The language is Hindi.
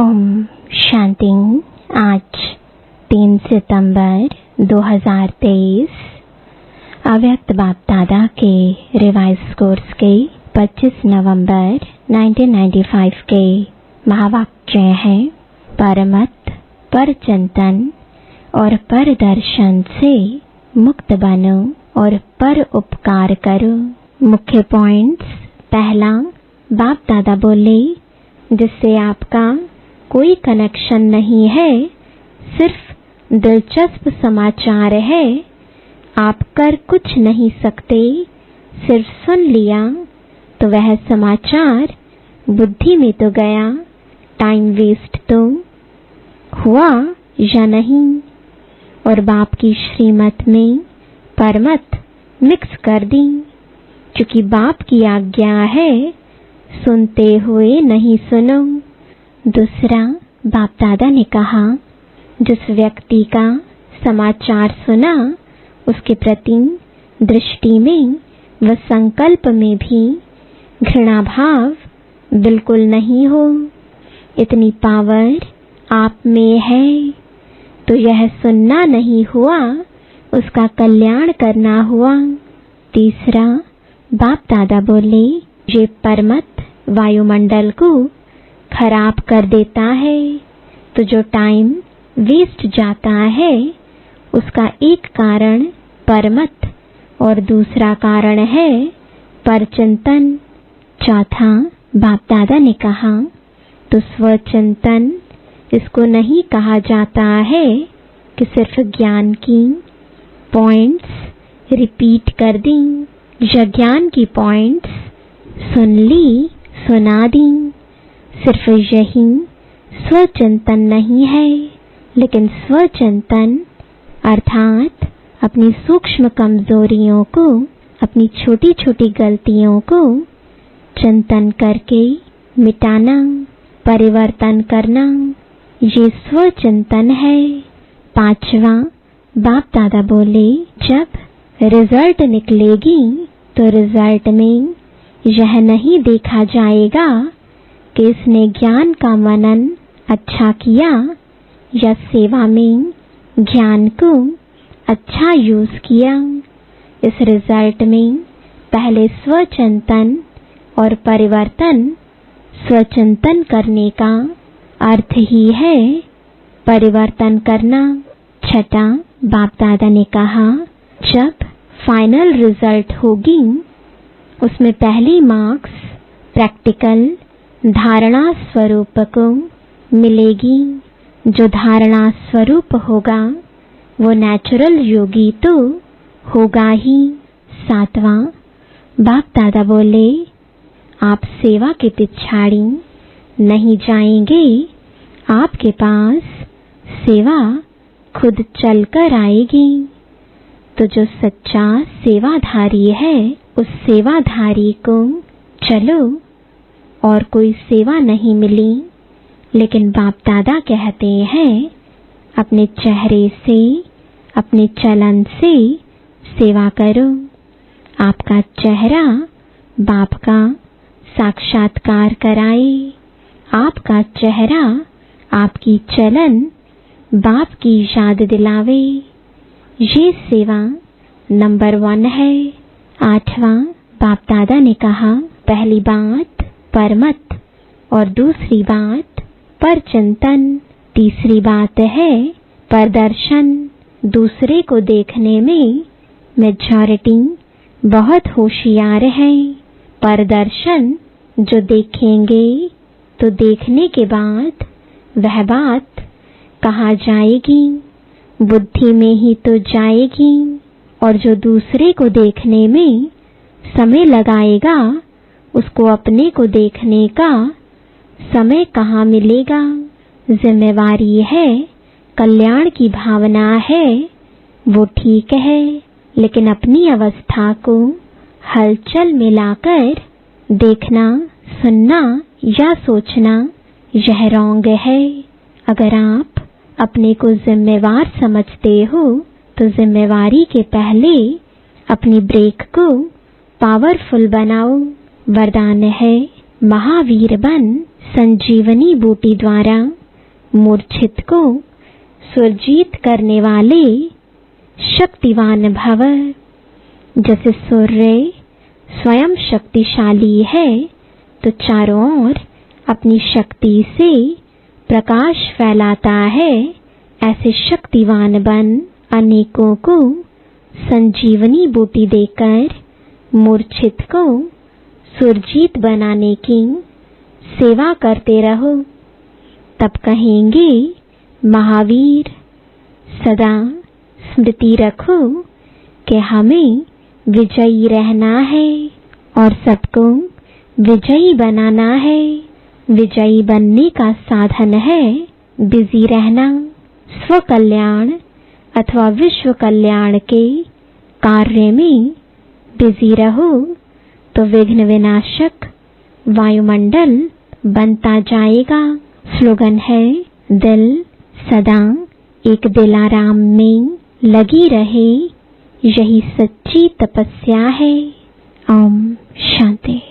ओम शांति। आज 3 सितंबर 2023 अव्यक्त बाप दादा के रिवाइज कोर्स के 25 नवंबर 1995 के महावाक्य हैं। परमत पर चिंतन और पर दर्शन से मुक्त बनो और पर उपकार करो। मुख्य पॉइंट्स। पहला, बाप दादा बोले जिससे आपका कोई कनेक्शन नहीं है, सिर्फ दिलचस्प समाचार है। आप कर कुछ नहीं सकते, सिर्फ सुन लिया तो वह समाचार बुद्धि में तो गया, टाइम वेस्ट तो हुआ या नहीं। और बाप की श्रीमत में परमत मिक्स कर दी, क्योंकि बाप की आज्ञा है सुनते हुए नहीं सुनो। दूसरा, बाप दादा ने कहा जिस व्यक्ति का समाचार सुना उसके प्रति दृष्टि में व संकल्प में भी घृणा भाव बिल्कुल नहीं हो। इतनी पावर आप में है तो यह सुनना नहीं हुआ, उसका कल्याण करना हुआ। तीसरा, बाप दादा बोले ये परमत वायुमंडल को खराब कर देता है, तो जो टाइम वेस्ट जाता है उसका एक कारण परमत और दूसरा कारण है परचिंतन। चौथा, बाप दादा ने कहा तो स्वचिंतन इसको नहीं कहा जाता है कि सिर्फ ज्ञान की पॉइंट्स रिपीट कर दी या ज्ञान की पॉइंट्स सुन ली सुना दी। सिर्फ यही स्वचिंतन नहीं है, लेकिन स्वचिंतन अर्थात अपनी सूक्ष्म कमजोरियों को, अपनी छोटी छोटी गलतियों को चिंतन करके मिटाना, परिवर्तन करना, ये स्वचिंतन है। पांचवा, बाप दादा बोले जब रिजल्ट निकलेगी तो रिजल्ट में यह नहीं देखा जाएगा कि इसने ज्ञान का मनन अच्छा किया या सेवा में ज्ञान को अच्छा यूज किया। इस रिजल्ट में पहले स्वचिंतन और परिवर्तन, स्वचिंतन करने का अर्थ ही है परिवर्तन करना। छठा, बाप दादा ने कहा जब फाइनल रिजल्ट होगी उसमें पहली मार्क्स प्रैक्टिकल धारणा स्वरूप को मिलेगी। जो धारणा स्वरूप होगा वो नेचुरल योगी तो होगा ही। सातवां, बाप दादा बोले आप सेवा के पिछाड़ी नहीं जाएंगे, आपके पास सेवा खुद चलकर आएगी। तो जो सच्चा सेवाधारी है उस सेवाधारी को चलो और कोई सेवा नहीं मिली, लेकिन बाप दादा कहते हैं अपने चेहरे से, अपने चलन से सेवा करो। आपका चेहरा बाप का साक्षात्कार कराए, आपका चेहरा आपकी चलन बाप की याद दिलावे। ये सेवा नंबर 1 है। आठवां, बाप दादा ने कहा पहली बात परमत और दूसरी बात परचिंतन, तीसरी बात है प्रदर्शन। दूसरे को देखने में मेजॉरिटी बहुत होशियार है। प्रदर्शन जो देखेंगे तो देखने के बाद वह बात कहाँ जाएगी, बुद्धि में ही तो जाएगी। और जो दूसरे को देखने में समय लगाएगा उसको अपने को देखने का समय कहाँ मिलेगा। जिम्मेवारी है, कल्याण की भावना है, वो ठीक है, लेकिन अपनी अवस्था को हलचल में लाकर देखना, सुनना या सोचना यह रॉन्ग है। अगर आप अपने को जिम्मेवार समझते हो तो जिम्मेवारी के पहले अपनी ब्रेक को पावरफुल बनाओ। वरदान है महावीर बन संजीवनी बूटी द्वारा मूर्छित को सुरजीत करने वाले शक्तिवान भव। जैसे सूर्य स्वयं शक्तिशाली है तो चारों ओर अपनी शक्ति से प्रकाश फैलाता है, ऐसे शक्तिवान बन अनेकों को संजीवनी बूटी देकर मूर्छित को सुरजीत बनाने की सेवा करते रहो। तब कहेंगे महावीर सदा स्मृति रखो कि हमें विजयी रहना है और सबको विजयी बनाना है। विजयी बनने का साधन है बिजी रहना। स्व कल्याण अथवा विश्व कल्याण के कार्य में बिजी रहो तो विघ्न विनाशक वायुमंडल बनता जाएगा। स्लोगन है दिल सदा एक दिलाराम में लगी रहे, यही सच्ची तपस्या है। ओम शांति।